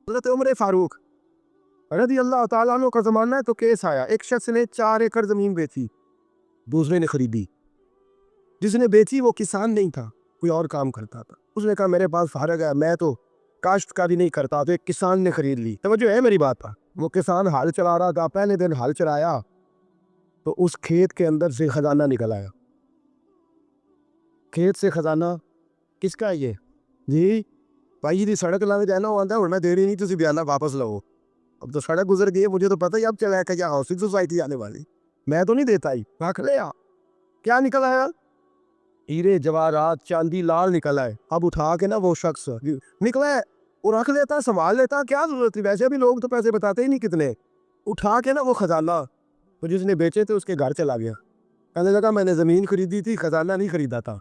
حضرت عمر فاروق رضی اللہ تعالیٰ عنہ کا زمانہ ہے تو کیس آیا، ایک شخص نے 4 ایکڑ زمین بیچی، دوسرے نے خریدی۔ جس نے بیچی وہ کسان نہیں تھا، کوئی اور کام کرتا تھا۔ اس نے کہا میرے پاس فارغ ہے، میں تو کاشتکاری نہیں کرتا، تو ایک کسان نے خرید لی۔ توجہ ہے میری بات پر؟ وہ کسان ہل چلا رہا تھا، پہلے دن ہل چلایا تو اس کھیت کے اندر سے خزانہ نکل آیا۔ کھیت سے خزانہ کس کا ہے یہ؟ جی بھائی جی سڑک لانے جانا ہوا تھا اور میں دے رہی نہیں، تھی بیانہ واپس لاؤ۔ اب تو سڑک گزر گئی ہے، مجھے تو پتہ ہی اب چلا ہے کہ کیا ہاؤسنگ سوسائٹی آنے والی، میں تو نہیں دیتا ہی، رکھ لیا۔ کیا نکل آیا؟ ہیرے جواہرات چاندی لال نکل آئے۔ اب اٹھا کے نا وہ شخص نکلا ہے وہ رکھ لیتا، سنبھال لیتا، کیا ضرورت تھی؟ ویسے بھی لوگ تو پیسے بتاتے ہی نہیں کتنے۔ اٹھا کے نا وہ خزانہ تو جس نے بیچے تھے اس کے گھر چلا گیا، کہنے لگا میں نے زمین خریدی تھی، خزانہ نہیں خریدا تھا،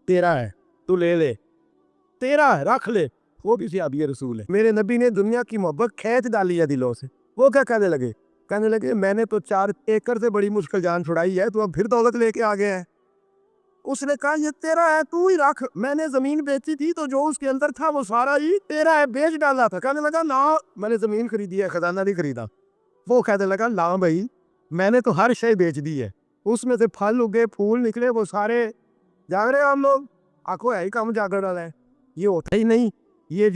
تیرا ہے، تو لے لے، تیرا ہے، رکھ لے۔ وہ بھی صحابی رسول ہے۔ میرے نبی نے دنیا کی محبت کھینچ ڈالی ہے دلوں سے۔ وہ کیا کہنے لگے؟ کہنے لگے میں نے تو 4 ایکڑ سے بڑی مشکل جان چھڑائی ہے، تو اب پھر دولت لے کے آ گیا ہے۔ اس نے کہا یہ تیرا ہے، تو ہی رکھ، میں نے زمین بیچی تھی تو جو اس کے اندر تھا وہ سارا ہی تیرا ہے، بیچ ڈالا تھا۔ کہنے لگا نا میں نے زمین خریدی ہے، خزانہ نہیں خریدا۔ وہ کہنے لگا لا بھائی میں نے تو ہر شے بیچ دی ہے، اس میں سے پھل اگے، پھول نکلے، وہ سارے جاگ رہے ہم لوگ، آنکھوں ہے ہی کام جاگر والا ہے، یہ ہوتا ہی نہیں۔ یہ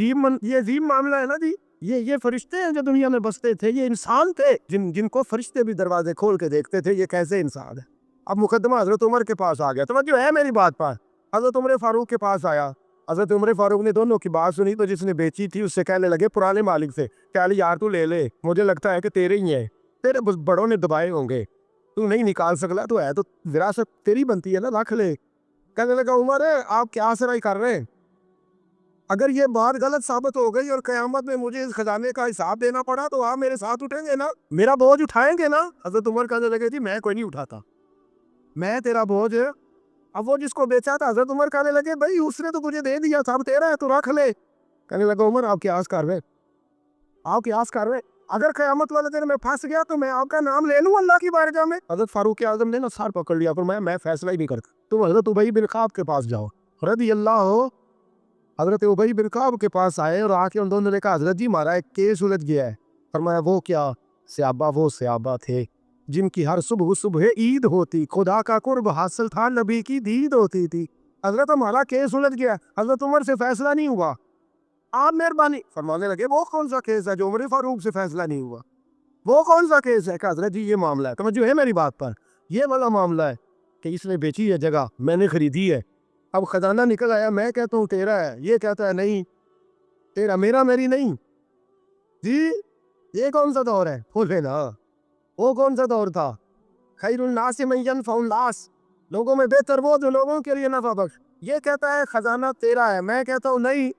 عجیب معاملہ ہے نا جی۔ یہ فرشتے ہیں جو دنیا میں بستے تھے، یہ انسان تھے جن کو فرشتے بھی دروازے کھول کے دیکھتے تھے، یہ کیسے انسان ہے۔ اب مقدمہ حضرت عمر کے پاس آ گیا، توجہ ہے میری بات پر؟ حضرت عمر فاروق کے پاس آیا، حضرت عمر فاروق نے دونوں کی بات سنی تو جس نے بیچی تھی اس سے کہنے لگے پرانے مالک سے کہ علی یار تو لے لے، مجھے لگتا ہے کہ تیرے ہی ہے، تیرے بڑوں نے دبائے ہوں گے، تو نہیں نکال سکلا، تو ہے تو وراثت تیری بنتی ہے نا، رکھ لے۔ کہنے لگا عمر آپ کیا سرائی کر رہے ہیں؟ اگر یہ بات غلط ثابت ہو گئی اور قیامت میں مجھے اس خزانے کا حساب دینا پڑا تو آپ میرے ساتھ اٹھیں گے نا، میرا بوجھ اٹھائیں گے نا؟ حضرت عمر کہنے لگے جی میں کوئی نہیں اٹھاتا، میں تیرا بوجھ۔ اب وہ جس کو بیچا تھا حضرت عمر کہنے لگے بھائی اس نے تو تجھے دے دیا تھا، اب تیرا ہے تو رکھ لے۔ کہنے لگا عمر آپ قیاس کر رہے، آپ قیاس کر رہے، اگر قیامت والے دن میں پھنس گیا تو میں آپ کا نام لے لوں اللہ کی بارگاہ میں؟ حضرت فاروق اعظم نے نا سر پکڑ لیا، فرمایا میں فیصلہ ہی نہیں کرتا، تم حضرت ابی بن کعب کے پاس جاؤ رضی اللہ ہو۔ حضرت ابی بن کعب کے پاس آئے اور آ کے ان دونوں نے کہا حضرت جی ہمارا ایک کیس الجھ گیا ہے۔ فرمایا وہ کیا؟ صحابہ وہ صحابہ تھے جن کی ہر صبح عید ہوتی، خدا کا قرب حاصل تھا، نبی کی دید ہوتی تھی۔ حضرت ہمارا کیس الجھ گیا، حضرت عمر سے فیصلہ نہیں ہوا، آپ مہربانی فرمانے لگے وہ کون سا کیس ہے جو عمر فاروق سے فیصلہ نہیں ہوا؟ وہ کون سا کیس ہے؟ کہ حضرت جی یہ معاملہ ہے، توجہ ہے میری بات پر، یہ والا معاملہ ہے کہ اس نے بیچی ہے جگہ، میں نے خریدی ہے، اب خزانہ نکل آیا، میں کہتا ہوں تیرا ہے، یہ کہتا ہے نہیں تیرا، میرا میری نہیں۔ جی یہ کون سا دور ہے؟ بولے نا وہ کون سا دور تھا؟ خیر الناس من ینفع الناس، لوگوں میں بہتر وہ جو لوگوں کے لیے نفع بخش۔ یہ کہتا ہے خزانہ تیرا ہے، میں کہتا ہوں نہیں،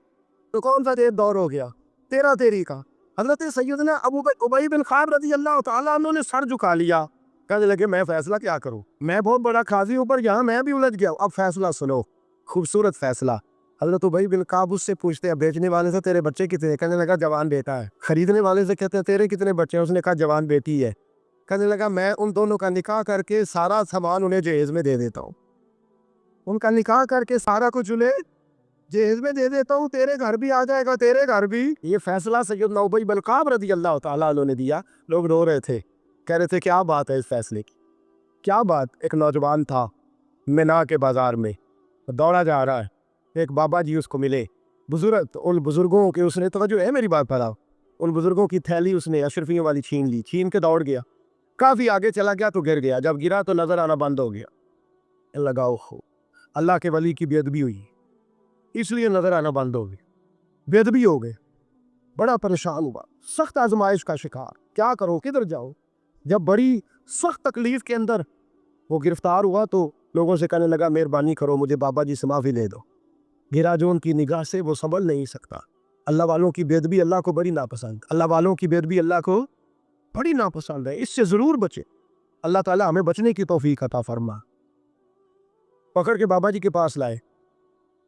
تو کون سا دور ہو گیا؟ تیرا تیری کا۔ حضرت سیدنا ابی بن کعب رضی اللہ تعالیٰ عنہ نے سر جھکا لیا، کہنے لگے میں فیصلہ کیا کروں، میں بہت بڑا قاضی ہوں پر یہاں میں بھی الجھ گیا ہوں، اب فیصلہ سنو، خوبصورت فیصلہ۔ حضرت ابی بن کعب اس سے پوچھتے ہیں بیچنے والے سے تیرے بچے کتنے؟ کہنے لگا جوان بیٹا ہے۔ خریدنے والے سے کہتے ہیں تیرے کتنے بچے ہیں؟ اس نے کہا جوان بیٹی ہے۔ کہنے لگا میں ان دونوں کا نکاح کر کے سارا سامان انہیں جہیز میں دے دیتا ہوں، ان کا نکاح کر کے سارا کچھ انہیں جہیز میں دے دیتا ہوں، تیرے گھر بھی آ جائے گا، تیرے گھر بھی۔ یہ فیصلہ سیدنا ابی بن کعب رضی اللہ تعالیٰ عنہ نے دیا۔ لوگ رو رہے تھے، کہہ رہے تھے کیا بات ہے اس فیصلے کی، کیا بات؟ ایک نوجوان تھا مینا کے بازار میں دوڑا جا رہا ہے، ایک بابا جی اس کو ملے، بزرگ، ان بزرگوں کے اس نے، توجہ ہے میری بات پر، ان بزرگوں کی تھیلی اس نے اشرفیوں والی چھین لی، چھین کے دوڑ گیا، کافی آگے چلا گیا تو گر گیا، جب گرا تو نظر آنا بند ہو گیا، لگاؤ ہو اللہ کے ولی کی بے ادبی ہوئی، اس لیے نظر آنا بند ہو گئی، بے ادبی ہو گئے، بڑا پریشان ہوا، سخت آزمائش کا شکار، کیا کرو کدھر جاؤ؟ جب بڑی سخت تکلیف کے اندر وہ گرفتار ہوا تو لوگوں سے کہنے لگا مہربانی کرو مجھے بابا جی سے معافی دے دو۔ گرا جو ان کی نگاہ سے وہ سنبھل نہیں سکتا۔ اللہ والوں کی بے ادبی اللہ کو بڑی ناپسند، اللہ والوں کی بے ادبی اللہ کو بڑی ناپسند ہے، اس سے ضرور بچے، اللہ تعالیٰ ہمیں بچنے کی توفیق عطا فرما۔ پکڑ کے بابا جی کے پاس لائے،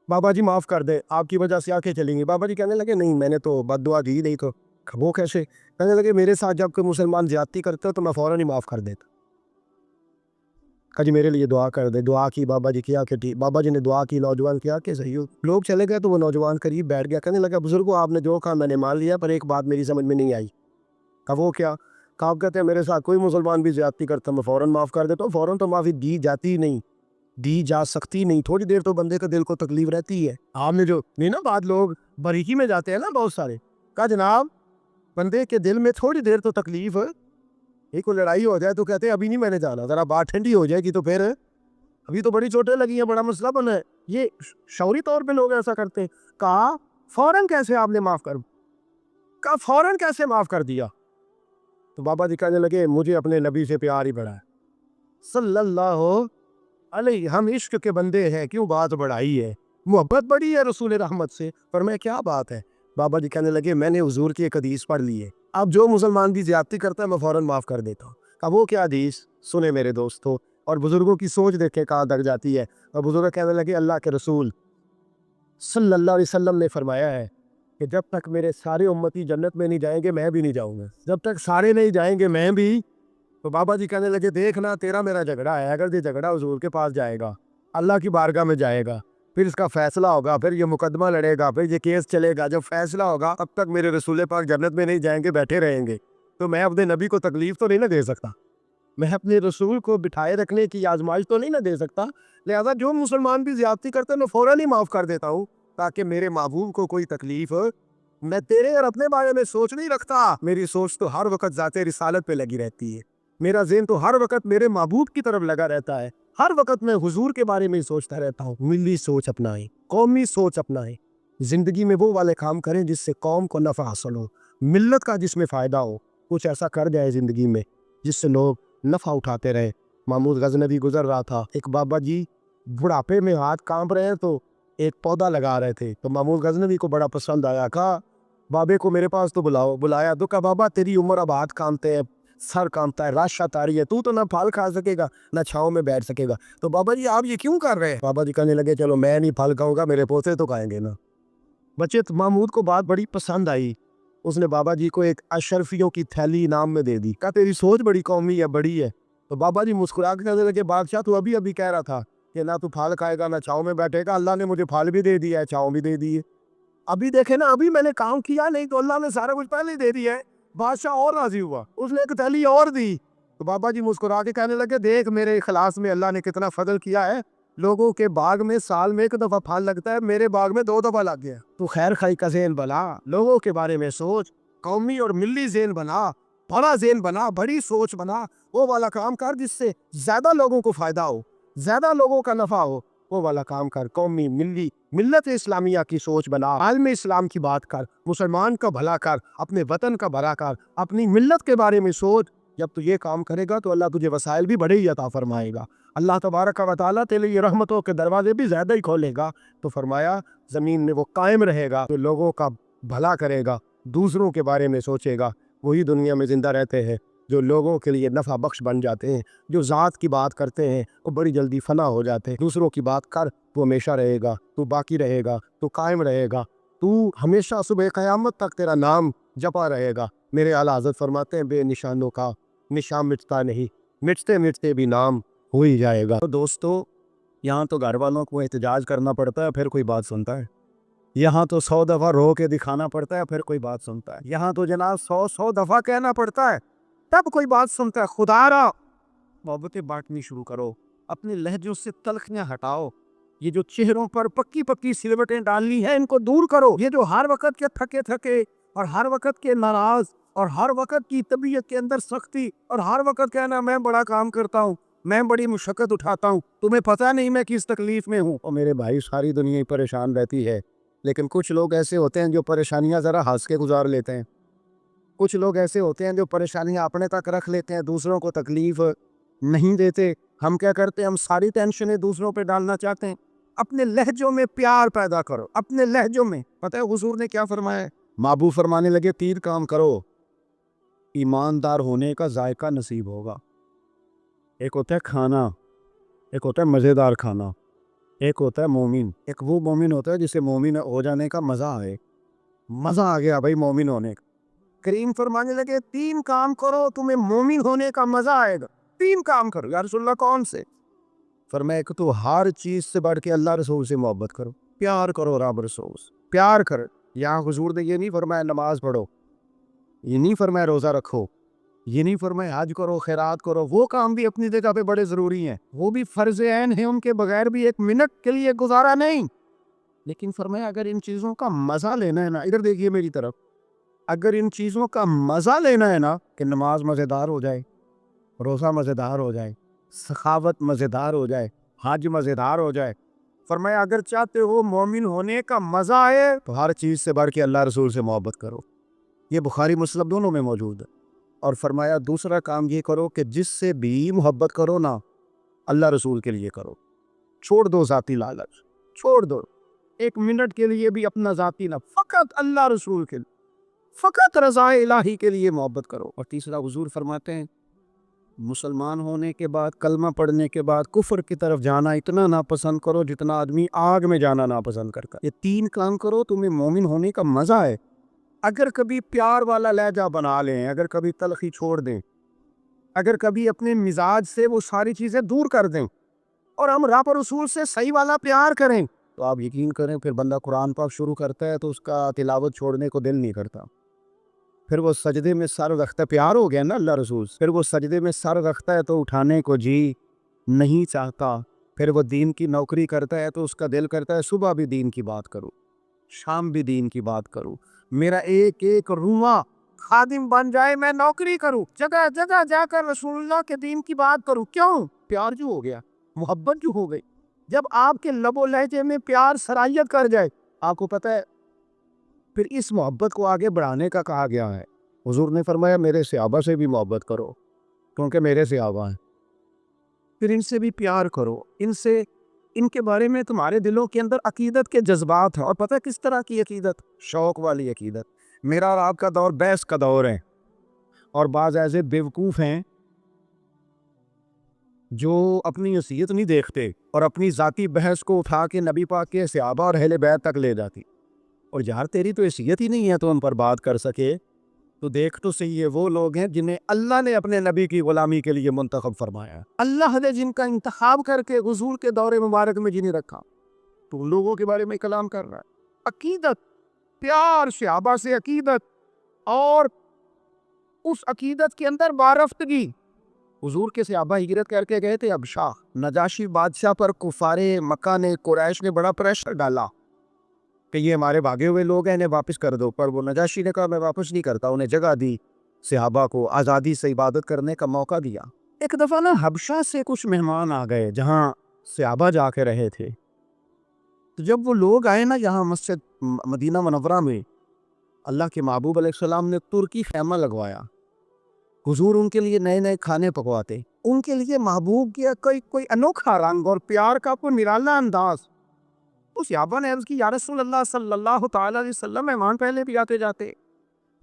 بابا جی معاف کر دے، آپ کی وجہ سے آنکھیں چلیں گی۔ بابا جی کہنے لگے نہیں میں نے تو بد دعا دی نہیں، تو وہ کیسے؟ کہنے لگے میرے ساتھ جب کوئی مسلمان زیادتی کرتا تو میں فوراً ہی معاف کر دیتا، کہا جی میرے لیے دعا کر دے. دعا کی بابا جی کیا کہ ٹھیک. بابا جی نے دعا کی, نوجوان کیا کہ صحیح ہو. لوگ چلے گئے تو وہ نوجوان قریب بیٹھ گیا, کہنے لگا بزرگوں آپ نے جو کہا میں نے مان لیا, پر ایک بات میری سمجھ میں نہیں آئی. کہا وہ کیا؟ کہا آپ کہتے ہیں میرے ساتھ کوئی مسلمان بھی زیادتی کرتا میں فوراً معاف کر دیتا ہوں. فوراً تو معافی دی جاتی نہیں, دی جا سکتی نہیں, تھوڑی دیر تو بندے کا دل کو تکلیف رہتی ہے. آپ نے جو نہیں نا بات, لوگ باریکی میں جاتے ہیں نا بہت سارے. کہا جناب بندے کے دل میں تھوڑی دیر تو تکلیف ہے, ایک کو لڑائی ہو جائے تو کہتے ہیں ابھی نہیں میں نے جانا, ذرا بات ٹھنڈی ہو جائے گی تو پھر, ابھی تو بڑی چوٹیں لگی ہیں, بڑا مسئلہ بنا ہے. یہ شعوری طور پہ لوگ ایسا کرتے ہیں. کہا فوراً کیسے آپ نے معاف کہا فوراً کیسے معاف کر دیا؟ تو بابا جی کہنے لگے مجھے اپنے نبی سے پیار ہی بڑھا ہے صلی اللہ علیہ, ہم عشق کے بندے ہیں, کیوں بات بڑھائی ہے, محبت بڑی ہے رسول رحمت سے. پر میں کیا بات ہے؟ بابا جی کہنے لگے میں نے حضور کی ایک حدیث پڑھ لی ہے, اب جو مسلمان بھی زیادتی کرتا ہے میں فوراً معاف کر دیتا ہوں. کہا وہ کیا حدیث؟ سنے میرے دوستو, اور بزرگوں کی سوچ دیکھے کہاں تک جاتی ہے. اور بزرگ کہنے لگے اللہ کے رسول صلی اللہ علیہ وسلم نے فرمایا ہے کہ جب تک میرے سارے امتی جنت میں نہیں جائیں گے میں بھی نہیں جاؤں گا, جب تک سارے نہیں جائیں گے میں بھی. تو بابا جی کہنے لگے دیکھنا تیرا میرا جھگڑا ہے, اگر یہ جھگڑا حضور کے پاس جائے گا, اللہ کی بارگاہ میں جائے گا, پھر اس کا فیصلہ ہوگا, پھر یہ مقدمہ لڑے گا, پھر یہ کیس چلے گا, جب فیصلہ ہوگا اب تک میرے رسول پاک جنت میں نہیں جائیں گے, بیٹھے رہیں گے. تو میں اپنے نبی کو تکلیف تو نہیں نہ دے سکتا, میں اپنے رسول کو بٹھائے رکھنے کی آزمائش تو نہیں نہ دے سکتا. لہذا جو مسلمان بھی زیادتی کرتے ہیں میں فوراً ہی معاف کر دیتا ہوں, تاکہ میرے محبوب کو کوئی تکلیف. میں تیرے اور اپنے بارے میں سوچ نہیں رکھتا, میری سوچ تو ہر وقت ذات رسالت پہ لگی رہتی ہے, میرا ذہن تو ہر وقت میرے محبوب کی طرف لگا رہتا ہے, ہر وقت میں حضور کے بارے میں سوچتا رہتا ہوں. ملی سوچ اپنائیں, قومی سوچ اپنائیں, زندگی میں وہ والے کام کریں جس سے قوم کو نفع حاصل ہو, ملت کا جس میں فائدہ ہو. کچھ ایسا کر جائے زندگی میں جس سے لوگ نفع اٹھاتے رہے. محمود غزنوی گزر رہا تھا, ایک بابا جی بڑھاپے میں ہاتھ کانپ رہے ہیں تو ایک پودا لگا رہے تھے, تو محمود غزنوی کو بڑا پسند آیا. کہا بابے کو میرے پاس تو بلاؤ. بلایا تو کہا بابا تیری عمر اب ہاتھ کانپتے ہیں, سر کانپتا ہے, راشا تاری ہے, تو نہ پھل کھا سکے گا نہ چھاؤں میں بیٹھ سکے گا. تو بابا جی آپ یہ کیوں کر رہے ہیں؟ بابا جی کہنے لگے چلو میں نہیں پھل کھاؤں گا, میرے پوتے تو کھائیں گے نا. بچے محمود کو بات بڑی پسند آئی, اس نے بابا جی کو ایک اشرفیوں کی تھیلی انعام میں دے دی. کہا تیری سوچ بڑی قومی ہے, بڑی ہے. تو بابا جی مسکرا کے کہنے لگے بادشاہ تو ابھی کہہ رہا تھا کہ نہ تو پھل کھائے گا نہ چھاؤں میں بیٹھے گا, اللہ نے مجھے پھل بھی دے دیا ہے, چھاؤں بھی دے دی ہے. ابھی دیکھے نا, ابھی میں نے کام کیا, نہیں تو اللہ نے سارا کچھ پہلے ہی دے دیا ہے. بادشاہ اور راضی ہوا, اس نے ایک تھیلی اور دی. تو بابا جی مسکرا کے کہنے لگے دیکھ میرے اخلاص میں اللہ نے کتنا فضل کیا ہے, لوگوں کے باغ میں سال میں ایک دفعہ پھل لگتا ہے, میرے باغ میں 2 دفعہ لگ گیا. تو خیر خائی کا ذہن بنا, لوگوں کے بارے میں سوچ, قومی اور ملی ذہن بنا, بڑا ذہن بنا, بڑی سوچ بنا, وہ والا کام کر جس سے زیادہ لوگوں کو فائدہ ہو, زیادہ لوگوں کا نفع ہو, وہ والا کام کر. قومی ملی ملت اسلامیہ کی سوچ بنا, عالم اسلام کی بات کر, مسلمان کا بھلا کر, اپنے وطن کا بھلا کر, اپنی ملت کے بارے میں سوچ. جب تو یہ کام کرے گا تو اللہ تجھے وسائل بھی بڑے ہی عطا فرمائے گا. اللہ تبارک و تعالیٰ تیرے لیے رحمتوں کے دروازے بھی زیادہ ہی کھولے گا. تو فرمایا زمین میں وہ قائم رہے گا جو لوگوں کا بھلا کرے گا, دوسروں کے بارے میں سوچے گا, وہی دنیا میں زندہ رہتے ہیں. جو لوگوں کے لیے نفع بخش بن جاتے ہیں, جو ذات کی بات کرتے ہیں وہ بڑی جلدی فنا ہو جاتے ہیں. دوسروں کی بات کر, تو ہمیشہ رہے گا, تو باقی رہے گا, تو قائم رہے گا, تو ہمیشہ صبح قیامت تک تیرا نام جپا رہے گا. میرے اعلیٰ حضرت فرماتے ہیں بے نشانوں کا نشان مٹتا نہیں, مٹتے مٹتے بھی نام ہو ہی جائے گا. تو دوستو یہاں تو گھر والوں کو احتجاج کرنا پڑتا ہے پھر کوئی بات سنتا ہے, یہاں تو 100 دفعہ رو کے دکھانا پڑتا ہے پھر کوئی بات سنتا ہے, یہاں تو جناب 100 دفعہ کہنا پڑتا ہے تب کوئی بات سنتا ہے. خدا را محبتیں بانٹنی شروع کرو, اپنے لہجوں سے تلخیاں ہٹاؤ, یہ جو چہروں پر پکی پکی سلوٹیں ڈالنی ہیں ان کو دور کرو. یہ جو ہر وقت کے تھکے تھکے اور ہر وقت کے ناراض اور ہر وقت کی طبیعت کے اندر سختی اور ہر وقت کہنا میں بڑا کام کرتا ہوں, میں بڑی مشقت اٹھاتا ہوں, تمہیں پتہ نہیں میں کس تکلیف میں ہوں. اور میرے بھائی ساری دنیا ہی پریشان رہتی ہے, لیکن کچھ لوگ ایسے ہوتے ہیں جو پریشانیاں ذرا ہنس کے گزار لیتے ہیں. کچھ لوگ ایسے ہوتے ہیں جو پریشانیاں اپنے تک رکھ لیتے ہیں, دوسروں کو تکلیف نہیں دیتے. ہم کیا کرتے ہیں, ہم ساری ٹینشنیں دوسروں پہ ڈالنا چاہتے ہیں. اپنے لہجوں میں پیار پیدا کرو, اپنے لہجوں میں. پتہ ہے حضور نے کیا فرمایا ہے؟ محبوب فرمانے لگے 3 کام کرو, ایماندار ہونے کا ذائقہ نصیب ہوگا. ایک ہوتا ہے کھانا, ایک ہوتا ہے مزیدار کھانا, ایک ہوتا ہے مومن. ایک وہ مومن ہوتا ہے جسے مومن ہو جانے کا مزہ آئے, مزہ آ گیا بھائی مومن ہونے کا. کریم فرمانے لگے 3 کام کرو تمہیں مومن ہونے کا مزہ آئے گا. 3 کام کرو. یا رسول اللہ کون سے؟ فرمایا کہ تو ہر چیز سے بڑھ کے اللہ رسول سے محبت کرو، پیار کرو رب رسول سے، پیار کر۔ یہاں حضور نے یہ نہیں فرمایا نماز پڑھو، یہ نہیں فرمایا روزہ رکھو، یہ نہیں فرمایا حج کرو، خیرات کرو، وہ کام بھی اپنی جگہ پہ بڑے ضروری ہیں، وہ بھی فرض عین ہیں، ان کے بغیر بھی ایک منٹ کے لیے گزارا نہیں۔ لیکن فرمایا اگر ان چیزوں کا مزہ لینا ہے نا، ادھر دیکھیے میری طرف، اگر ان چیزوں کا مزہ لینا ہے نا، کہ نماز مزیدار ہو جائے، روزہ مزیدار ہو جائے، سخاوت مزیدار ہو جائے، حج مزیدار ہو جائے، فرمایا اگر چاہتے ہو مومن ہونے کا مزہ آئے تو ہر چیز سے بڑھ کے اللہ رسول سے محبت کرو۔ یہ بخاری مسلم دونوں میں موجود ہے۔ اور فرمایا دوسرا کام یہ کرو کہ جس سے بھی محبت کرو نا، اللہ رسول کے لیے کرو، چھوڑ دو ذاتی لالچ، چھوڑ دو ایک منٹ کے لیے بھی اپنا ذاتی نہ، فقط اللہ رسول کے لیے، فقط رضا الہی کے لیے محبت کرو۔ اور تیسرا حضور فرماتے ہیں مسلمان ہونے کے بعد، کلمہ پڑھنے کے بعد کفر کی طرف جانا اتنا ناپسند کرو جتنا آدمی آگ میں جانا ناپسند کرتا ہے۔ یہ تین کام کرو تمہیں مومن ہونے کا مزہ ہے۔ اگر کبھی پیار والا لہجہ بنا لیں، اگر کبھی تلخی چھوڑ دیں، اگر کبھی اپنے مزاج سے وہ ساری چیزیں دور کر دیں اور ہم رب رسول سے صحیح والا پیار کریں، تو آپ یقین کریں پھر بندہ قرآن پاک شروع کرتا ہے تو اس کا تلاوت چھوڑنے کو دل نہیں کرتا۔ پھر وہ سجدے میں سر رکھتا ہے، پیار ہو گیا نا اللہ رسول سے، پھر وہ سجدے میں سر رکھتا ہے تو اٹھانے کو جی نہیں چاہتا۔ پھر وہ دین کی نوکری کرتا ہے تو اس کا دل کرتا ہے صبح بھی دین کی بات کروں، شام بھی دین کی بات کروں، میرا ایک ایک روواں خادم بن جائے، میں نوکری کروں، جگہ جگہ جا کر رسول اللہ کے دین کی بات کروں۔ کیوں؟ پیار جو ہو گیا، محبت جو ہو گئی۔ جب آپ کے لب و لہجے میں پیار سرائیت کر جائے، آپ کو پتہ ہے پھر اس محبت کو آگے بڑھانے کا کہا گیا ہے۔ حضور نے فرمایا میرے صحابہ سے بھی محبت کرو کیونکہ میرے صحابہ ہیں، پھر ان سے بھی پیار کرو، ان کے بارے میں تمہارے دلوں کے اندر عقیدت کے جذبات ہیں۔ اور پتہ کس طرح کی عقیدت؟ شوق والی عقیدت۔ میرا اور آپ کا دور بحث کا دور ہے، اور بعض ایسے بیوقوف ہیں جو اپنی حیثیت نہیں دیکھتے اور اپنی ذاتی بحث کو اٹھا کے نبی پاک کے صحابہ اور اہل بیت تک لے جاتی۔ اور یار تیری تو حیثیت ہی نہیں ہے تو ان پر بات کر سکے، تو دیکھ تو صحیح ہے وہ لوگ ہیں جنہیں اللہ نے اپنے نبی کی غلامی کے لیے منتخب فرمایا، اللہ نے جن کا انتخاب کر کے حضور کے دور مبارک میں جنہیں رکھا، تو ان لوگوں کے بارے میں کلام کر رہا ہے۔ عقیدت، پیار، صحابہ سے عقیدت، اور اس عقیدت کے اندر بارفتگی۔ حضور کے صحابہ ہجرت کر کے گئے تھے ابشا، نجاشی بادشاہ پر کفار مکہ نے، قریش نے بڑا پریشر ڈالا کہ یہ ہمارے بھاگے ہوئے لوگ ہیں، انہیں واپس کر دو، پر وہ نجاشی نے کہا میں واپس نہیں کرتا، انہیں جگہ دی، صحابہ کو آزادی سے عبادت کرنے کا موقع دیا۔ ایک دفعہ نا حبشہ سے کچھ مہمان آ گئے جہاں صحابہ جا کے رہے تھے، تو جب وہ لوگ آئے نا یہاں مسجد مدینہ منورہ میں، اللہ کے محبوب علیہ السلام نے ترکی خیمہ لگوایا، حضور ان کے لیے نئے نئے کھانے پکواتے، ان کے لیے محبوب کیا کوئی انوکھا رنگ اور پیار کا کوئی نرالا انداز۔ تو صحابہ نے عرض کی یا رسول اللہ صلی اللہ تعالی علیہ وسلم، مہمان پہلے بھی آتے جاتے،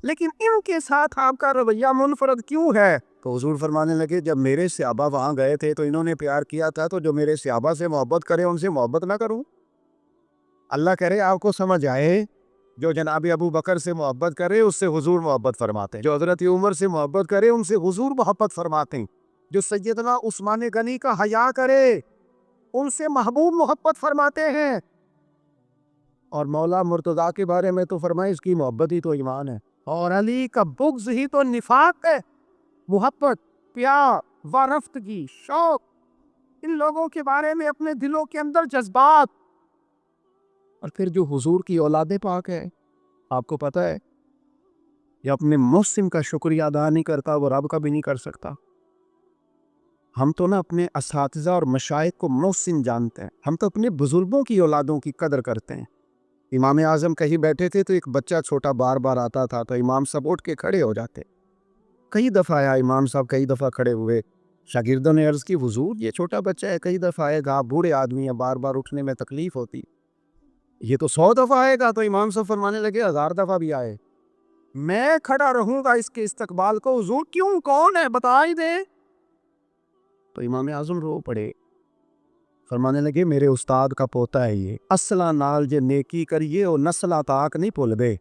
لیکن ان کے ساتھ آپ کا رویہ منفرد کیوں ہے؟ تو حضور فرمانے لگے جب میرے صحابہ وہاں گئے تھے تو انہوں نے پیار کیا تھا، تو جو میرے صحابہ سے محبت کرے ان سے محبت نہ کروں؟ اللہ کرے آپ کو سمجھ آئے، جو جناب ابو بکر سے محبت کرے اس سے حضور محبت فرماتے ہیں، جو حضرت عمر سے محبت کرے ان سے حضور محبت فرماتے ہیں، جو سیدنا عثمان غنی کا حیا کرے ان سے محبوب محبت فرماتے ہیں۔ اور مولا مرتضیٰ کے بارے میں تو فرمائے اس کی محبت ہی تو ایمان ہے، اور علی کا بغض ہی تو نفاق ہے۔ محبت، پیار، وارفتگی، شوق، ان لوگوں کے بارے میں اپنے دلوں کے اندر جذبات۔ اور پھر جو حضور کی اولاد پاک ہے، آپ کو پتہ ہے یہ اپنے محسن کا شکریہ ادا نہیں کرتا، وہ رب کا بھی نہیں کر سکتا۔ ہم تو نا اپنے اساتذہ اور مشائخ کو محسن جانتے ہیں، ہم تو اپنے بزرگوں کی اولادوں کی قدر کرتے ہیں۔ امام اعظم کہیں بیٹھے تھے تو ایک بچہ چھوٹا بار بار آتا تھا تو امام صاحب اٹھ کے کھڑے ہو جاتے، کئی دفعہ آیا امام صاحب، کئی دفعہ کھڑے ہوئے، شاگردوں نے عرض کی حضور یہ چھوٹا بچہ ہے، کئی دفعہ آئے گا، بوڑھے آدمی ہیں، بار بار اٹھنے میں تکلیف ہوتی، یہ تو 100 دفعہ آئے گا؟ تو امام صاحب فرمانے لگے 1000 دفعہ بھی آئے میں کھڑا رہوں گا اس کے استقبال کو۔ حضور کیوں، کون ہے بتا ہی دے۔ تو امام اعظم رو پڑے، فرمانے لگے میرے استاد کا پوتا ہے یہ، اصلا نال جے نیکی کریے او نسلاں تاک نہیں بھول دے،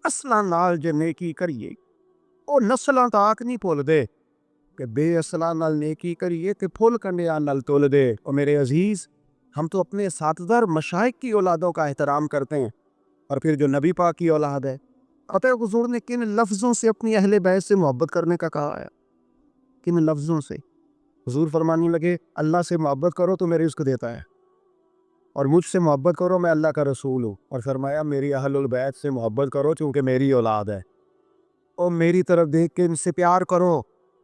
اصلا نال جے نیکی کریے او نسلاں تاک نہیں بھول دے۔ کہ بے اصلاح نال نیکی کریے کہ پھول کنڈیا نال تول دے۔ اور میرے عزیز، ہم تو اپنے اساتذہ مشائخ کی اولادوں کا احترام کرتے ہیں، اور پھر جو نبی پاک کی اولاد ہے، پتہ ہے حضور نے کن لفظوں سے اپنی اہل بیت سے محبت کرنے کا کہا ہے؟ کن لفظوں سے؟ حضور فرمانے لگے اللہ سے محبت کرو تو میرے رزق دیتا ہے، اور مجھ سے محبت کرو میں اللہ کا رسول ہوں، اور فرمایا میری اہل البیت سے محبت کرو چونکہ میری اولاد ہے، اور میری طرف دیکھ کے ان سے پیار کرو۔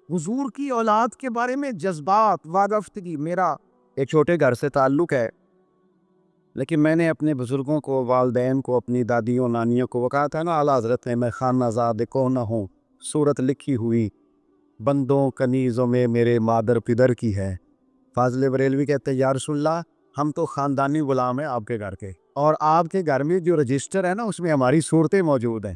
حضور کی اولاد کے بارے میں جذبات، وادفتگی۔ میرا ایک چھوٹے گھر سے تعلق ہے، لیکن میں نے اپنے بزرگوں کو، والدین کو، اپنی دادیوں نانیوں کو، وہ کہا تھا نا اعلیٰ حضرت نے، میں خانہ زاد کو نہ ہوں، صورت لکھی ہوئی بندوں کنیزوں میں میرے مادر پدر کی ہے۔ فاضل بریلوی کہتے ہیں یا رسول اللہ ہم تو خاندانی غلام ہیں آپ کے گھر کے، اور آپ کے گھر میں جو رجسٹر ہے نا اس میں ہماری صورتیں موجود ہیں۔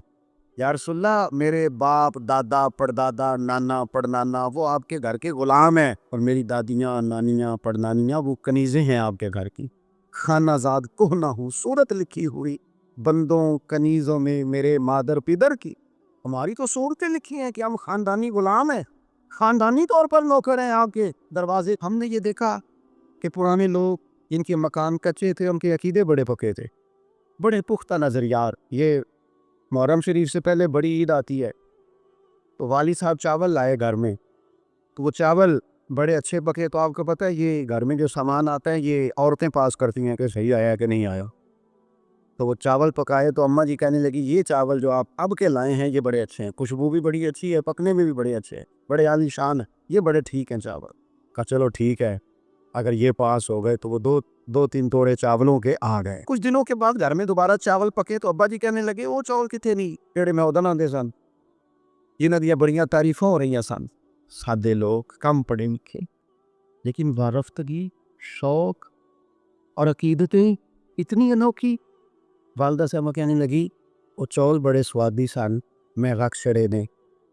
یا رسول اللہ میرے باپ، دادا، پڑدادا، نانا، پڑنانا وہ آپ کے گھر کے غلام ہیں، اور میری دادیاں، نانیاں، پڑنانیاں وہ کنیزیں ہیں آپ کے گھر کی۔ خانہ زاد کو نہ ہوں، صورت لکھی ہوئی بندوں کنیزوں میں میرے مادر پدر کی۔ ہماری تو صورتیں لکھی ہیں کہ ہم خاندانی غلام ہیں، خاندانی طور پر نوکر ہیں آپ کے دروازے۔ ہم نے یہ دیکھا کہ پرانے لوگ جن کے مکان کچے تھے ان کے عقیدے بڑے پکے تھے، بڑے پختہ نظریات۔ یہ محرم شریف سے پہلے بڑی عید آتی ہے تو والد صاحب چاول لائے گھر میں، تو وہ چاول بڑے اچھے پکے، تو آپ کو پتہ ہے یہ گھر میں جو سامان آتا ہے یہ عورتیں پاس کرتی ہیں کہ صحیح آیا کہ نہیں آیا۔ تو وہ چاول پکائے تو اماں جی کہنے لگی یہ چاول جو آپ اب کے لائے ہیں یہ بڑے اچھے ہیں، خوشبو بھی بڑی اچھی ہے، پکنے میں بھی بڑے اچھے ہیں، بڑے عالی شان ہیں، یہ بڑے ٹھیک ہیں چاول۔ کہا چلو ٹھیک ہے، اگر یہ پاس ہو گئے تو وہ دو تین توڑے چاولوں کے آ گئے۔ کچھ دنوں کے بعد گھر میں دوبارہ چاول پکے تو ابا جی کہنے لگے وہ چاول کتنے نہیں کیڑے میں ادھر آتے سن، جنہاں دیا بڑیاں تعریفوں ہو رہی سن۔ سادے لوگ، کم پڑھے لکھے، لیکن وارفتگی، شوق اور عقیدتیں اتنی انوکھی۔ والدہ صاحبہ کہنے لگی وہ چول بڑے سوادی سن، میں رکھ چھڑے نے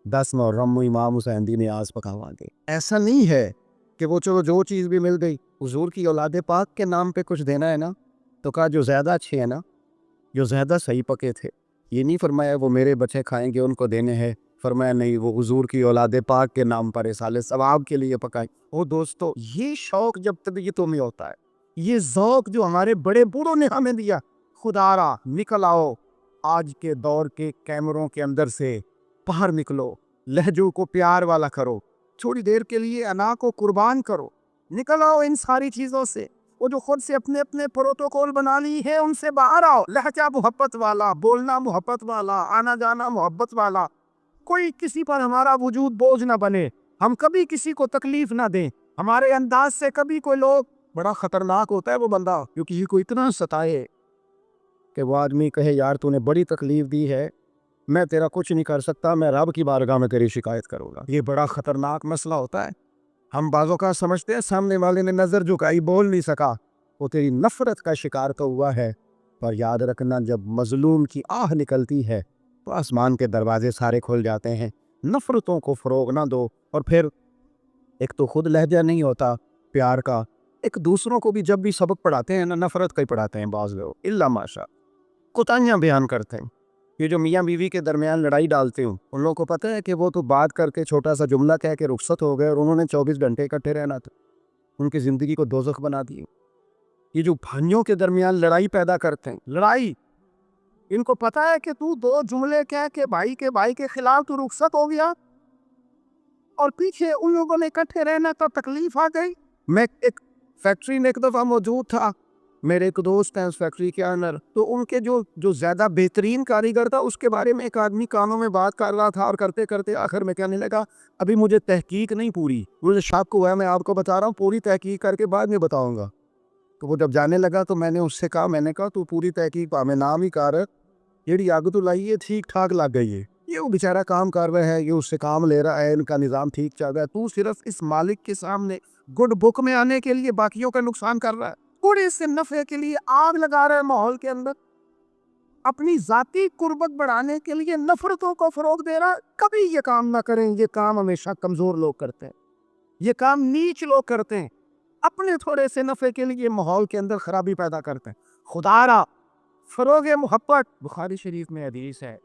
10 محرم امام حسین دی نیاز پکاوا گے۔ ایسا نہیں ہے کہ وہ چلو جو چیز بھی مل گئی، حضور کی اولاد پاک کے نام پہ کچھ دینا ہے نا، تو کہا جو زیادہ اچھے ہیں نا، جو زیادہ صحیح پکے تھے، یہ نہیں فرمایا وہ میرے بچے کھائیں گے ان کو دینے ہیں، فرمایا نہیں وہ حضور کی اولاد پاک کے نام پر اصالِ ثواب کے لیے پکائیں۔ او دوستو، یہ شوق جب طبیعتوں میں ہوتا ہے، یہ ذوق جو ہمارے بڑے بوڑھوں نے ہمیں دیا، خدا را نکل آؤ آج کے دور کے کیمروں کے اندر سے باہر نکلو، لہجوں کو پیار والا کرو، تھوڑی دیر کے لیے انا کو قربان کرو، نکل آؤ ان ساری چیزوں سے۔ وہ جو خود سے اپنے اپنے پروٹوکول بنا لی ہے ان سے باہر آؤ، لہجہ محبت والا، بولنا محبت والا، آنا جانا محبت والا، کوئی کسی پر ہمارا وجود بوجھ نہ بنے، ہم کبھی کسی کو تکلیف نہ دیں، ہمارے انداز سے کبھی کوئی لوگ، بڑا خطرناک ہوتا ہے وہ بندہ جو کسی کو اتنا ستائے کہ وہ آدمی کہے یار تو نے بڑی تکلیف دی ہے، میں تیرا کچھ نہیں کر سکتا، میں رب کی بارگاہ میں تیری شکایت کروں گا۔ یہ بڑا خطرناک مسئلہ ہوتا ہے۔ ہم بعضوں کا سمجھتے ہیں سامنے والے نے نظر جھکائی بول نہیں سکا، وہ تیری نفرت کا شکار تو ہوا ہے، پر یاد رکھنا جب مظلوم کی آہ نکلتی ہے تو آسمان کے دروازے سارے کھل جاتے ہیں۔ نفرتوں کو فروغ نہ دو، اور پھر ایک تو خود لہجہ نہیں ہوتا پیار کا، ایک دوسروں کو بھی جب بھی سبق پڑھاتے ہیں نا نفرت کا ہی پڑھاتے ہیں بعض لوگ، الا ماشاء کوتاہیاں بیان کرتے ہیں۔ یہ جو میاں بیوی کے درمیان لڑائی ڈالتے ہوں ان لوگوں کو پتہ ہے کہ وہ تو بات کر کے چھوٹا سا جملہ کہہ کے رخصت ہو گئے اور انہوں نے 24 گھنٹے اکٹھے رہنا تھا، ان کی زندگی کو دوزخ بنا دی۔ یہ جو بھائیوں کے درمیان لڑائی پیدا کرتے ہیں، لڑائی، ان کو پتہ ہے کہ تو 2 جملے کہہ کے بھائی کے خلاف تو رخصت ہو گیا اور پیچھے ان لوگوں نے اکٹھے رہنا تو تکلیف آ گئی۔ میں ایک فیکٹری میں ایک دفعہ موجود تھا، میرے ایک دوست ہیں اس فیکٹری کے اندر، تو ان کے جو زیادہ بہترین کاریگر تھا اس کے بارے میں ایک آدمی کانوں میں بات کر رہا تھا، اور کرتے کرتے آخر میں کہنے لگا ابھی مجھے تحقیق نہیں پوری، مجھے شک ہوا ہے، میں آپ کو بتا رہا ہوں پوری تحقیق کر کے بعد میں بتاؤں گا۔ تو وہ جب جانے لگا تو میں نے اس سے کہا، میں نے کہا تو پوری تحقیق ہمیں نام ہی کر جیڑی آگ تو لائی ہے ٹھیک ٹھاک لگ گئی ہے، یہ وہ بیچارہ کام کر رہا ہے، یہ اس سے کام لے رہا ہے، ان کا نظام ٹھیک چل رہا ہے، تو صرف اس مالک کے سامنے گڈ بک میں آنے کے لیے باقیوں کا نقصان کر رہا ہے، تھوڑے سے نفع کے لیے آگ لگا رہا ہے ماحول کے اندر، اپنی ذاتی قربت بڑھانے کے لیے نفرتوں کو فروغ دے رہا ہے۔ کبھی یہ کام نہ کریں، یہ کام ہمیشہ کمزور لوگ کرتے ہیں، یہ کام نیچ لوگ کرتے ہیں، اپنے تھوڑے سے نفع کے لیے ماحول کے اندر خرابی پیدا کرتے ہیں۔ خدا را فروغ محبت، بخاری شریف میں حدیث ہے،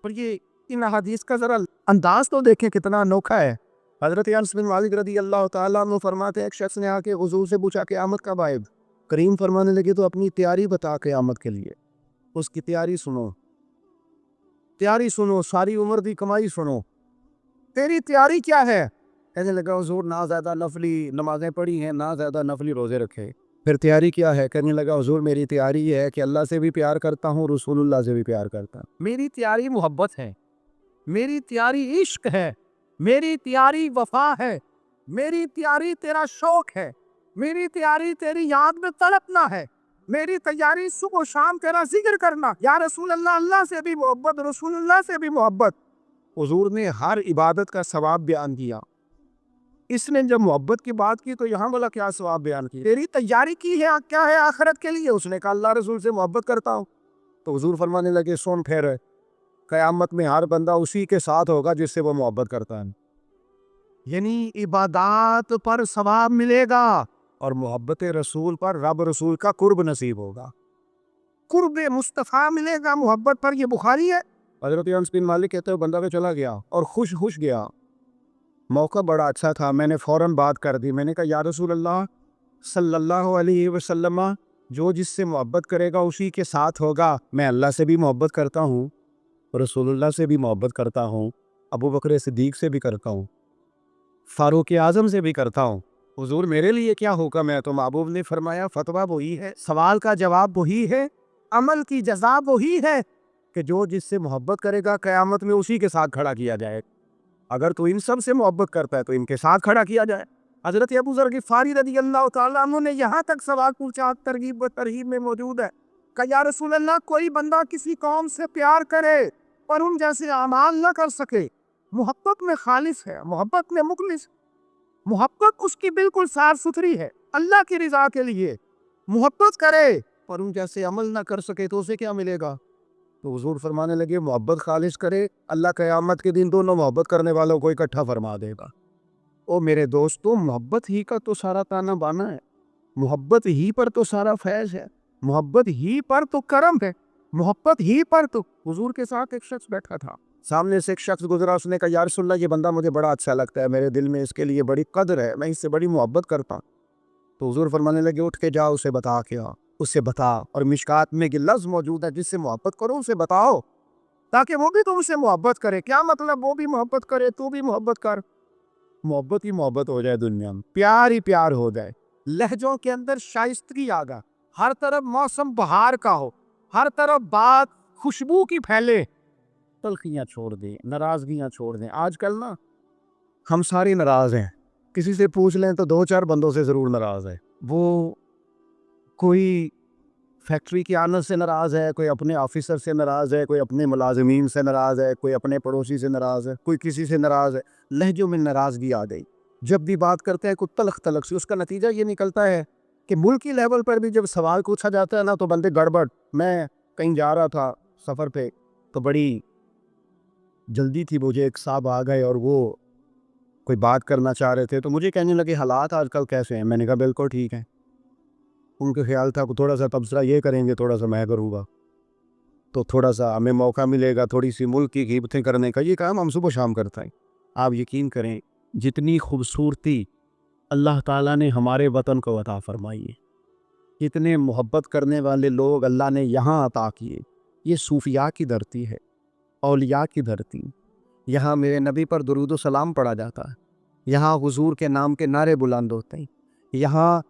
پر یہ ان حدیث کا ذرا انداز تو دیکھیں کتنا انوکھا ہے۔ حضرت انس بن مالک رضی اللہ تعالیٰ عنہ فرماتے ہیں ایک شخص نے آ کے حضور سے پوچھا قیامت کب آئے؟ کریم فرمانے لگے تو اپنی تیاری بتا قیامت کے لیے، اس کی تیاری سنو، تیاری سنو، ساری عمر دی کمائی سنو، تیری تیاری کیا ہے؟ کہنے لگا حضور نہ زیادہ نفلی نمازیں پڑھی ہیں، نہ زیادہ نفلی روزے رکھے۔ پھر تیاری کیا ہے؟ کہنے لگا حضور میری تیاری یہ ہے کہ اللہ سے بھی پیار کرتا ہوں، رسول اللہ سے بھی پیار کرتا ہوں، میری تیاری محبت ہے، میری تیاری عشق ہے، میری تیاری وفا ہے، میری تیاری تیرا شوق ہے، میری تیاری تیری یاد میں تڑپنا ہے، میری تیاری صبح و شام تیرا ذکر کرنا، یا رسول اللہ، اللہ سے بھی محبت، رسول اللہ سے بھی محبت۔ حضور نے ہر عبادت کا ثواب بیان کیا۔ اس نے جب محبت کی بات کی تو یہاں والا کیا ثواب بیان کی؟ تیری تیاری کی ہے کیا ہے آخرت کے لیے؟ اس نے کہا اللہ رسول سے محبت کرتا ہوں۔ تو حضور فرمانے لگے سن پھر قیامت میں ہر بندہ اسی کے ساتھ ہوگا جس سے وہ محبت کرتا ہے، یعنی عبادات پر ثواب ملے گا اور محبت رسول پر رب رسول کا قرب نصیب ہوگا، قرب مصطفیٰ ملے گا محبت پر۔ یہ بخاری ہے۔ حضرت انس بن مالک کہتے ہیں بندہ پہ چلا گیا اور خوش گیا، موقع بڑا اچھا تھا، میں نے فوراً بات کر دی، میں نے کہا یا رسول اللہ صلی اللہ علیہ وسلم، جو جس سے محبت کرے گا اسی کے ساتھ ہوگا۔ میں اللہ سے بھی محبت کرتا ہوں، رسول اللہ سے بھی محبت کرتا ہوں، ابو بکر صدیق سے بھی کرتا ہوں، فاروق اعظم سے بھی کرتا ہوں، حضور میرے لیے کیا حکم ہے؟ تو محبوب نے فرمایا فتویٰ وہی ہے، سوال کا جواب وہی ہے، عمل کی جزا وہی ہے کہ جو جس سے محبت کرے گا قیامت میں اسی کے ساتھ کھڑا کیا جائے۔ اگر تو ان سب سے محبت کرتا ہے تو ان کے ساتھ کھڑا کیا جائے۔ حضرت ابو ذر غفاری رضی اللہ تعالیٰ عنہ نے یہاں تک سوال پوچھا، ترغیب و ترہیب میں موجود ہے کہ یا رسول اللہ کوئی بندہ کسی قوم سے پیار کرے پر ان جیسے اعمال نہ کر سکے، محبت میں خالص ہے، محبت میں مخلص، محبت اس کی بالکل صاف ستھری ہے اللہ کی رضا کے لیے، محبت کرے پر ان جیسے عمل نہ کر سکے تو اسے کیا ملے گا؟ تو حضور فرمانے لگے محبت خالص کرے، اللہ قیامت کے دن دونوں محبت کرنے والوں کو اکٹھا فرما دے گا۔ او میرے دوستو، محبت ہی کا تو سارا تانا بانا ہے، محبت ہی پر تو سارا فیض ہے، محبت ہی پر تو کرم ہے، محبت ہی پر تو۔ حضور کے ساتھ ایک شخص بیٹھا تھا، سامنے سے ایک شخص گزرا، اس نے کہا یا رسول اللہ یہ بندہ مجھے بڑا اچھا لگتا ہے، میرے دل میں اس کے لیے بڑی قدر ہے، میں اس سے بڑی محبت کرتا ہوں۔ تو حضور فرمانے لگے اٹھ کے جاؤ اسے بتا کے آ، اسے بتا، اور مشکات میں یہ لفظ موجود ہے جس سے محبت کرو اسے بتاؤ تاکہ وہ بھی تم سے محبت کرے۔ کیا مطلب؟ وہ بھی محبت کرے تو بھی محبت کر، محبت ہی محبت ہو جائے دنیا میں، پیار ہی پیار ہو جائے، لہجوں کے اندر شائستگی آگا، ہر طرف موسم بہار کا ہو، ہر طرف بات خوشبو کی پھیلے، تلخیاں چھوڑ دیں، ناراضگیاں چھوڑ دیں۔ آج کل نا ہم سارے ناراض ہیں، کسی سے پوچھ لیں تو 2-4 بندوں سے ضرور ناراض ہے۔ وہ کوئی فیکٹری کی آنت سے ناراض ہے، کوئی اپنے آفیسر سے ناراض ہے، کوئی اپنے ملازمین سے ناراض ہے، کوئی اپنے پڑوسی سے ناراض ہے، کوئی کسی سے ناراض ہے۔ لہجوں میں ناراضگی آ گئی، جب بھی بات کرتے ہیں کوئی تلخ تلخ سی، اس کا نتیجہ یہ نکلتا ہے کہ ملکی لیول پر بھی جب سوال پوچھا جاتا ہے نا تو بندے گڑبڑ۔ میں کہیں جا رہا تھا سفر پہ تو بڑی جلدی تھی، مجھے ایک صاحب آ گئے اور وہ کوئی بات کرنا چاہ رہے تھے، تو مجھے کہنے لگے حالات آج کل کیسے ہیں؟ میں نے کہا بالکل ٹھیک ہیں۔ ان کا خیال تھا تھوڑا سا تبصرہ یہ کریں گے، تھوڑا سا میں کروں گا تو تھوڑا سا ہمیں موقع ملے گا تھوڑی سی ملک کی غیبتیں کرنے کا۔ یہ کام ہم صبح شام کرتا ہے۔ آپ یقین کریں جتنی خوبصورتی اللہ تعالیٰ نے ہمارے وطن کو عطا فرمائی ہے، جتنے محبت کرنے والے لوگ اللہ نے یہاں عطا کیے، یہ صوفیاء کی دھرتی ہے، اولیاء کی دھرتی۔ یہاں میرے نبی پر درود و سلام پڑھا جاتا ہے، یہاں حضور کے نام کے نعرے بلند ہوتے ہیں، یہاں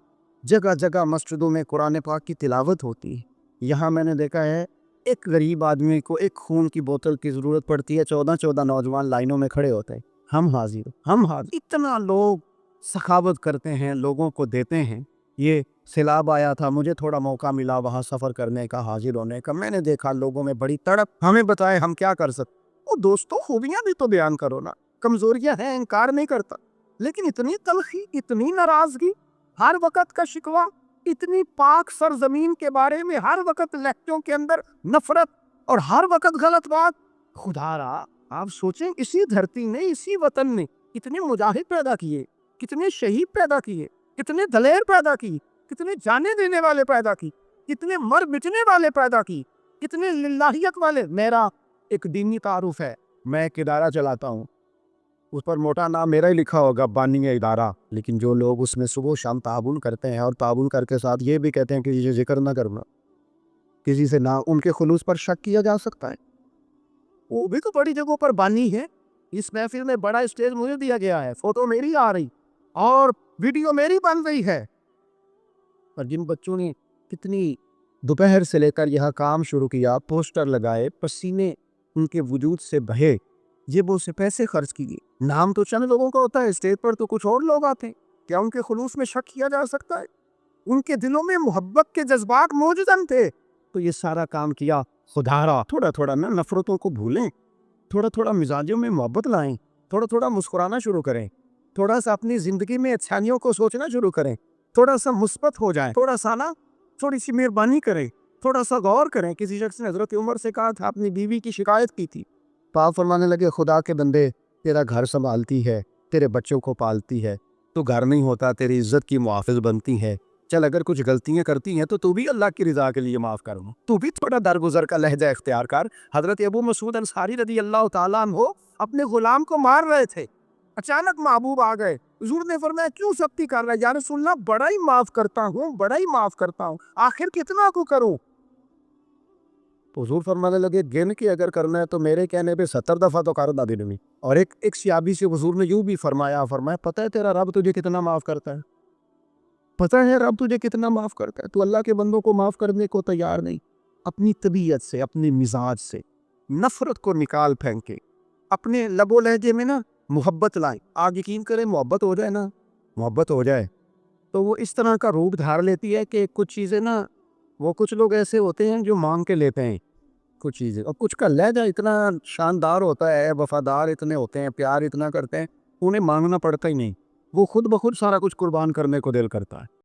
جگہ جگہ مسجدوں میں قرآن پاک کی تلاوت ہوتی ہے۔ یہاں میں نے دیکھا ہے ایک غریب آدمی کو ایک خون کی بوتل کی ضرورت پڑتی ہے، 14 نوجوان لائنوں میں کھڑے ہوتے ہیں، ہم حاضر۔ اتنا لوگ سخاوت کرتے ہیں، لوگوں کو دیتے ہیں۔ یہ سیلاب آیا تھا، مجھے تھوڑا موقع ملا وہاں سفر کرنے کا، حاضر ہونے کا، میں نے دیکھا لوگوں میں بڑی تڑپ۔ ہمیں بتائے ہم کیا کر سکتے؟ او دوستو، خوبیاں بھی تو بیان کرو نا، کمزوریاں ہیں انکار نہیں کرتا، لیکن اتنی تلخی، اتنی ناراضگی، ہر وقت کا شکوہ، اتنی پاک سرزمین کے بارے میں ہر وقت لہجوں کے اندر نفرت اور ہر وقت غلط بات۔ خدا را، آپ سوچیں اسی دھرتی نے، اسی وطن نے کتنے مجاہد پیدا کیے، کتنے شہید پیدا کیے، کتنے دلیر پیدا کیے، کتنے جانے دینے والے پیدا کی، کتنے مر مٹنے والے پیدا کی، کتنے للہیت والے۔ میرا ایک دینی تعارف ہے، میں ایک ادارہ چلاتا ہوں، اس پر موٹا نام میرا ہی لکھا ہوگا، بانی ادارہ، لیکن جو لوگ اس میں صبح و شام تعاون کرتے ہیں اور تعاون کر کے ساتھ یہ بھی کہتے ہیں کہ یہ ذکر نہ کرنا، کسی سے نہ ان کے خلوص پر شک کیا جا سکتا ہے. وہ بھی تو بڑی جگہوں پر بانی ہے. اس محفل میں بڑا اسٹیج مجھے دیا گیا ہے، فوٹو میری آ رہی اور ویڈیو میری بن رہی ہے. اور جن بچوں نے کتنی دوپہر سے لے کر یہاں کام شروع کیا، پوسٹر لگائے، پسینے ان کے وجود سے بہے، جیبوں سے پیسے خرچ کیے، نام تو چند لوگوں کا ہوتا ہے، اسٹیج پر تو کچھ اور لوگ آتے ہیں. کیا ان کے خلوص میں شک کیا جا سکتا ہے؟ ان کے دلوں میں محبت کے جذبات موجود تھے. تو یہ سارا کام کیا خدا را. تھوڑا تھوڑا نا نفرتوں کو بھولیں، تھوڑا تھوڑا مزاجوں میں محبت لائیں، تھوڑا تھوڑا مسکرانا شروع کریں، تھوڑا سا اپنی زندگی میں اچھائیوں کو سوچنا شروع کریں، تھوڑا سا مثبت ہو جائیں، تھوڑا سا نا تھوڑی سی مہربانی کریں، تھوڑا سا غور کریں. کسی شخص نے حضرت عمر سے کہا تھا، اپنی بیوی کی شکایت کی تھی. پاپ فرمانے لگے، خدا کے بندے، تیرا گھر سنبھالتی ہے، تیرے بچوں کو پالتی ہے، تو گھر نہیں ہوتا تیری عزت کی محافظ بنتی ہے. چل اگر کچھ غلطیاں کرتی ہیں تو بھی اللہ کی رضا کے لیے معاف کروں، تو بھی تھوڑا درگزر کا لہجہ اختیار کر. حضرت ابو مسعود انصاری رضی اللہ تعالیٰ عنہ اپنے غلام کو مار رہے تھے، اچانک محبوب آ گئے. حضور نے فرمایا، کیوں سختی کر رہا ہے؟ یا رسول اللہ، بڑا ہی معاف کرتا ہوں، بڑا ہی معاف کرتا ہوں، آخر کتنا کو کروں؟ حضور فرمانے لگے، گن کے اگر کرنا ہے تو میرے کہنے پہ 70 دفعہ تو کر دن میں. اور ایک صحابی سے حضور نے یوں بھی فرمایا، پتہ ہے تیرا رب تجھے کتنا معاف کرتا ہے؟ پتہ ہے رب تجھے کتنا معاف کرتا ہے؟ تو اللہ کے بندوں کو معاف کرنے کو تیار نہیں. اپنی طبیعت سے، اپنی مزاج سے نفرت کو نکال پھینکے اپنے لب و لہجے میں نا محبت لائیں. آپ یقین کریں، محبت ہو جائے نا، محبت ہو جائے تو وہ اس طرح کا روپ دھار لیتی ہے کہ کچھ چیزیں نا، وہ کچھ لوگ ایسے ہوتے ہیں جو مانگ کے لیتے ہیں کچھ چیزیں، اور کچھ کا لہجہ اتنا شاندار ہوتا ہے، وفادار اتنے ہوتے ہیں، پیار اتنا کرتے ہیں، انہیں مانگنا پڑتا ہی نہیں، وہ خود بخود سارا کچھ قربان کرنے کو دل کرتا ہے.